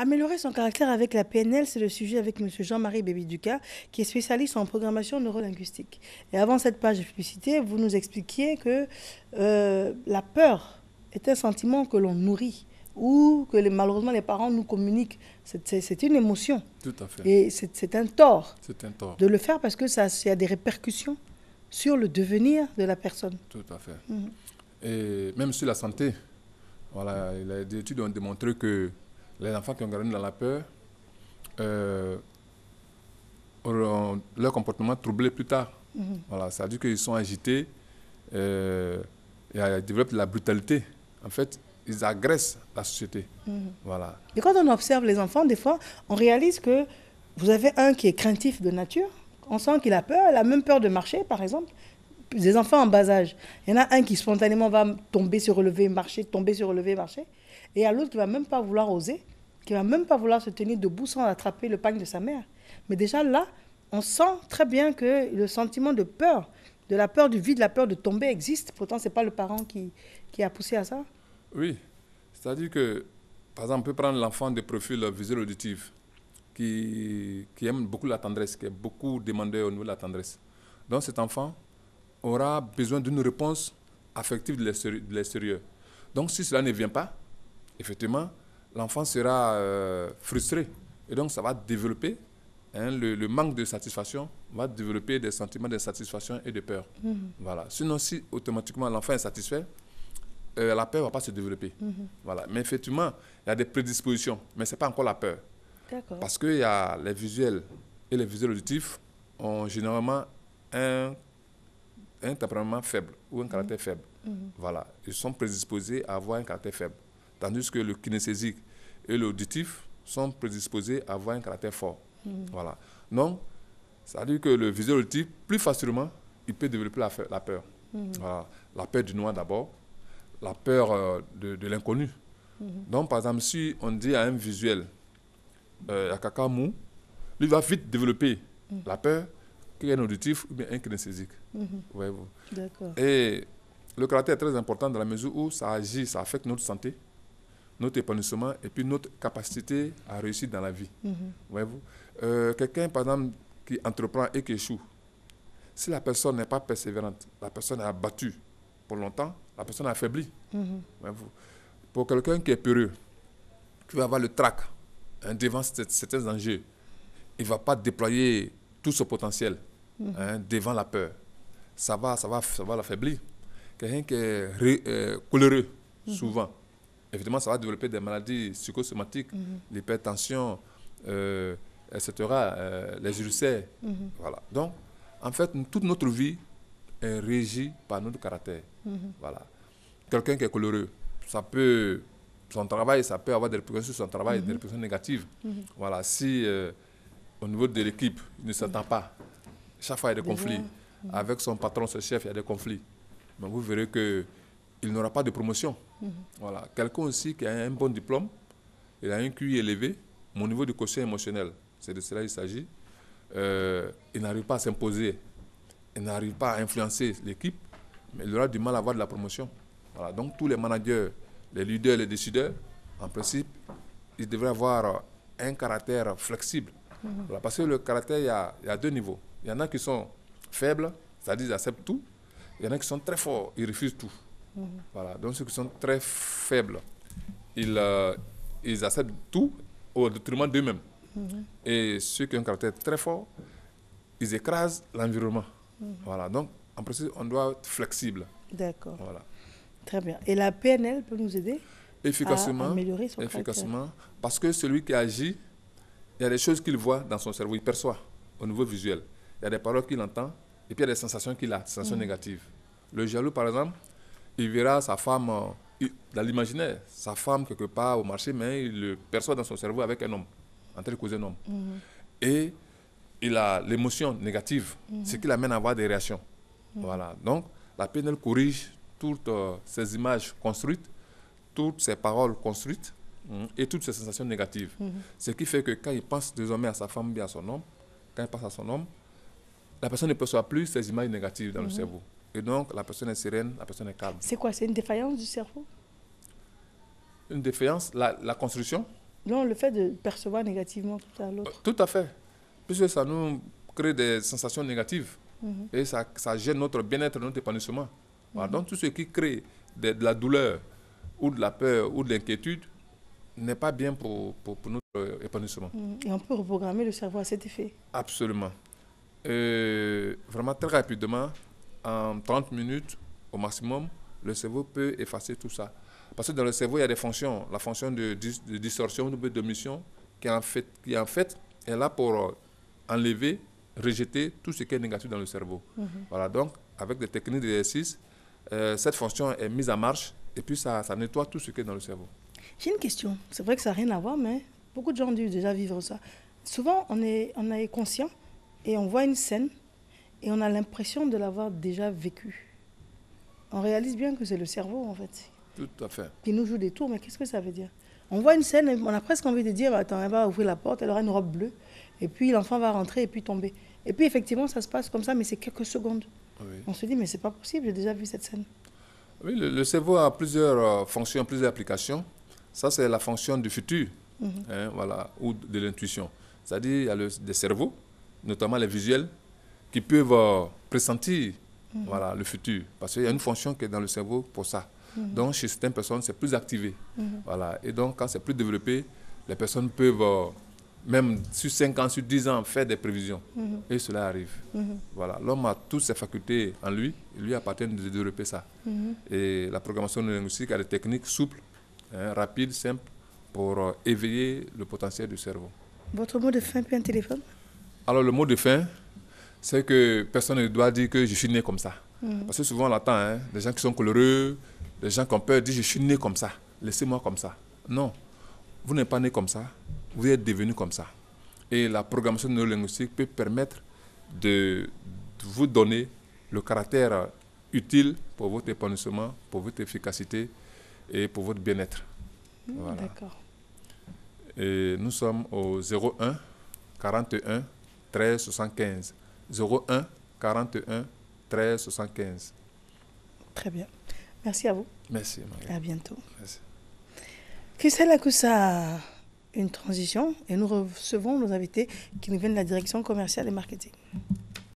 Améliorer son caractère avec la PNL, c'est le sujet avec M. Jean-Marie Bébiduka, qui est spécialiste en programmation neurolinguistique. Et avant cette page de publicité, vous nous expliquiez que la peur est un sentiment que l'on nourrit ou que malheureusement les parents nous communiquent. C'est une émotion. Tout à fait. Et c'est un tort. C'est un tort. De le faire parce que ça a des répercussions sur le devenir de la personne. Tout à fait. Et même sur la santé, voilà, des études ont démontré que les enfants qui ont grandi dans la peur auront leur comportement troublé plus tard. Voilà, ça veut dire qu'ils sont agités, et ils développent de la brutalité. En fait, ils agressent la société. Voilà. Et quand on observe les enfants, des fois, on réalise que vous avez un qui est craintif de nature. On sent qu'il a peur, il a même peur de marcher, par exemple. Des enfants en bas âge. Il y en a un qui spontanément va tomber, se relever, marcher, tomber, se relever, marcher. Et il y a l'autre qui ne va même pas vouloir oser, qui ne va même pas vouloir se tenir debout sans attraper le pagne de sa mère. Mais déjà là, on sent très bien que le sentiment de peur, de la peur du vide, la peur de tomber existe. Pourtant, ce n'est pas le parent qui a poussé à ça. Oui, c'est-à-dire que, par exemple, on peut prendre l'enfant de profil visuel auditif qui aime beaucoup la tendresse, qui est beaucoup demandé au niveau de la tendresse. Donc cet enfant aura besoin d'une réponse affective de l'extérieur. Donc si cela ne vient pas, effectivement, l'enfant sera frustré. Et donc ça va développer, le manque de satisfaction va développer des sentiments d'insatisfaction et de peur. Voilà. Sinon, si automatiquement l'enfant est satisfait, la peur ne va pas se développer. Voilà. Mais effectivement, il y a des prédispositions, mais ce n'est pas encore la peur. Parce que y a les visuels et les visuels auditifs ont généralement un tempérament faible ou un caractère faible. Voilà. Ils sont prédisposés à avoir un caractère faible. Tandis que le kinesthésique et l'auditif sont prédisposés à avoir un caractère fort. Voilà. Donc, ça veut dire que le visuel auditif, plus facilement, il peut développer la peur. Voilà. La peur du noir d'abord, la peur de l'inconnu. Donc, par exemple, si on dit à un visuel, à caca mou, lui va vite développer la peur qu'il y ait un auditif ou bien un kinesthésique. Voyez-vous. Et le caractère est très important dans la mesure où ça agit, ça affecte notre santé, notre épanouissement et puis notre capacité à réussir dans la vie. Voyez-vous. Quelqu'un, par exemple, qui entreprend et qui échoue, si la personne n'est pas persévérante, la personne est abattue pour longtemps, la personne est affaiblie. Voyez-vous. Pour quelqu'un qui est peureux, qui va avoir le trac devant certains enjeux, il ne va pas déployer tout son potentiel devant la peur. Ça va l'affaiblir. Quelqu'un qui est coléreux, souvent, évidemment, ça va développer des maladies psychosomatiques, l'hypertension, etc., les ulcères. Voilà. Donc, en fait, toute notre vie est régie par notre caractère. Voilà. Quelqu'un qui est coléreux, son travail, ça peut avoir des répercussions sur son travail, des répercussions négatives. Voilà. Si au niveau de l'équipe, il ne s'entend pas, chaque fois il y a des conflits. Avec son patron, son chef, il y a des conflits. Mais vous verrez qu'il n'aura pas de promotion. Voilà. Quelqu'un aussi qui a un bon diplôme, il a un QI élevé, mon niveau de quotient émotionnel, c'est de cela qu'il s'agit, il n'arrive pas à s'imposer, il n'arrive pas à influencer l'équipe, mais il aura du mal à avoir de la promotion. Voilà. Donc tous les managers, les leaders, les décideurs, en principe, ils devraient avoir un caractère flexible. Voilà. Parce que le caractère, il y a deux niveaux. Il y en a qui sont faibles, c'est-à-dire ils acceptent tout. Il y en a qui sont très forts, ils refusent tout. Voilà. Donc ceux qui sont très faibles, ils acceptent tout au détriment d'eux-mêmes. Et ceux qui ont un caractère très fort, ils écrasent l'environnement. Voilà. Donc, en principe, on doit être flexible. D'accord. Voilà. Très bien. Et la PNL peut nous aider efficacement, à améliorer son caractère. Parce que celui qui agit, il y a des choses qu'il voit dans son cerveau, il perçoit au niveau visuel. Il y a des paroles qu'il entend et puis il y a des sensations qu'il a, des sensations négatives. Le jaloux, par exemple, il verra sa femme dans l'imaginaire, sa femme quelque part au marché, mais il le perçoit dans son cerveau avec un homme, en train de causer un homme. Et il a l'émotion négative, ce qui l'amène à avoir des réactions. Voilà. Donc, la PNL corrige toutes ces images construites, toutes ces paroles construites et toutes ces sensations négatives. Ce qui fait que quand il pense désormais à sa femme bien à son homme, quand il pense à son homme, la personne ne perçoit plus ces images négatives dans le cerveau. Et donc, la personne est sereine, la personne est calme. C'est quoi? C'est une défaillance du cerveau? Une défaillance, la construction. Donc, le fait de percevoir négativement tout à l'autre. Tout à fait. Puisque ça nous crée des sensations négatives. Et ça gêne notre bien-être, notre épanouissement. Voilà. Donc, tout ce qui crée de la douleur ou de la peur ou de l'inquiétude n'est pas bien pour notre épanouissement. Et on peut reprogrammer le cerveau à cet effet. Absolument. Vraiment, très rapidement, en 30 minutes au maximum, le cerveau peut effacer tout ça. Parce que dans le cerveau, il y a des fonctions. La fonction de distorsion ou d'omission qui en fait est là pour enlever, rejeter tout ce qui est négatif dans le cerveau. Voilà, donc, avec des techniques d'exercice, cette fonction est mise en marche et puis ça nettoie tout ce qui est dans le cerveau. J'ai une question. C'est vrai que ça n'a rien à voir, mais beaucoup de gens ont dû déjà vivre ça. Souvent, on est conscient et on voit une scène et on a l'impression de l'avoir déjà vécue. On réalise bien que c'est le cerveau, en fait. Tout à fait. Qui nous joue des tours, mais qu'est-ce que ça veut dire? On voit une scène et on a presque envie de dire, attends, elle va ouvrir la porte, elle aura une robe bleue, et puis l'enfant va rentrer et puis tomber. Et puis effectivement, ça se passe comme ça, mais c'est quelques secondes. Oui. On se dit, mais c'est pas possible, j'ai déjà vu cette scène. Oui, le cerveau a plusieurs fonctions, plusieurs applications. Ça, c'est la fonction du futur, voilà, ou de l'intuition. C'est-à-dire qu'il y a des cerveaux, notamment les visuels, qui peuvent pressentir voilà, le futur. Parce qu'il y a une fonction qui est dans le cerveau pour ça. Donc, chez certaines personnes, c'est plus activé. Voilà. Et donc, quand c'est plus développé, les personnes peuvent, même sur 5 ans, sur 10 ans, faire des prévisions. Et cela arrive. Voilà. L'homme a toutes ses facultés en lui. Il lui appartient de développer ça. Et la programmation linguistique a des techniques souples, rapides, simples, pour éveiller le potentiel du cerveau. Votre mot de fin, puis un téléphone? Alors, le mot de fin, c'est que personne ne doit dire que je suis né comme ça. Parce que souvent, on attend, des gens qui sont coloreux, des gens qui ont peur disent je suis né comme ça, laissez-moi comme ça. Non, vous n'êtes pas né comme ça, vous êtes devenu comme ça. Et la programmation neurolinguistique peut permettre de vous donner le caractère utile pour votre épanouissement, pour votre efficacité et pour votre bien-être. Voilà. D'accord. Et nous sommes au 01 41 13 75. 01 41 13 75. Très bien. Merci à vous. Merci, Marie. À bientôt. Merci. Christelle Akoussa, une transition et nous recevons nos invités qui nous viennent de la direction commerciale et marketing.